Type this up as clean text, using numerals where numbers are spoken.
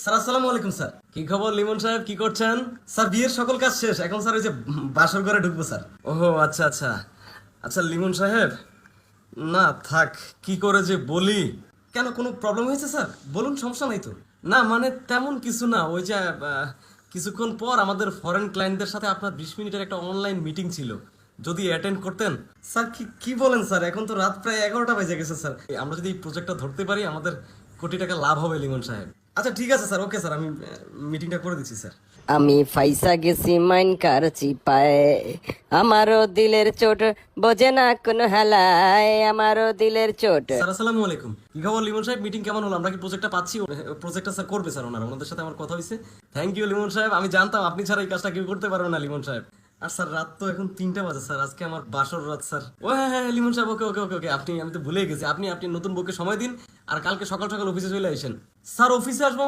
Sir আসসালামু আলাইকুম sir. কি খবর লিমন সাহেব, কি করছেন? স্যার বিয়ের সকল কাজ শেষ, এখন স্যার ওই যে বাসর ঘরে ঢুকবো স্যার। ওহো আচ্ছা আচ্ছা। আচ্ছা লিমন সাহেব, না থাক, কি করে যে বলি। কেন, কোনো প্রবলেম হয়েছে স্যার? বলুন, সমস্যা নাই তো। না মানে তেমন কিছু না, ওই যে কিছুক্ষণ পর আমাদের ফরেন ক্লায়েন্টদের সাথে আপনার 20 মিনিটের একটা অনলাইন মিটিং ছিল, যদি অ্যাটেন্ড করতেন। স্যার কি কি বলেন স্যার, এখন তো রাত প্রায় 11টা বেজে গেছে স্যার। আমরা যদি এই প্রজেক্টটা ধরতে পারি আমাদের কোটি টাকা লাভ হবে লিমন সাহেব। আচ্ছা ঠিক আছে স্যার, ওকে স্যার, আমি মিটিংটা করে দিচ্ছি স্যার। আমি ফাইসা গেছি মাইন কার চিপায়, আমারও দিলের চোট বোঝে না কোন হেলায়, আমারও দিলের চোট। স্যার আসসালামু আলাইকুম। কি খবর লিমন সাহেব, মিটিং কেমন হলো? আমরা কি প্রজেক্টটা পাচ্ছি? প্রজেক্টটা স্যার করবে স্যার, ওনাদের সাথে আমার কথা হয়েছে। থ্যাংক ইউ লিমন সাহেব, আমি জানতাম আপনি ছাড়া এই কাজটা কেউ করতে পারবে না লিমন সাহেব। আর স্যার রাত তো এখন 3টা বাজে স্যার, আজকে আমার বাসর রাত স্যার। ও হ্যাঁ হ্যাঁ লিমন সাহেব, ওকে ওকে ওকে ওকে, আমি তো ভুলে গেছি। আপনি নতুন বউকে সময় দিন, আর কালকে সকাল সকাল অফিসে চলে আসেন। স্যার অফিসে আসবো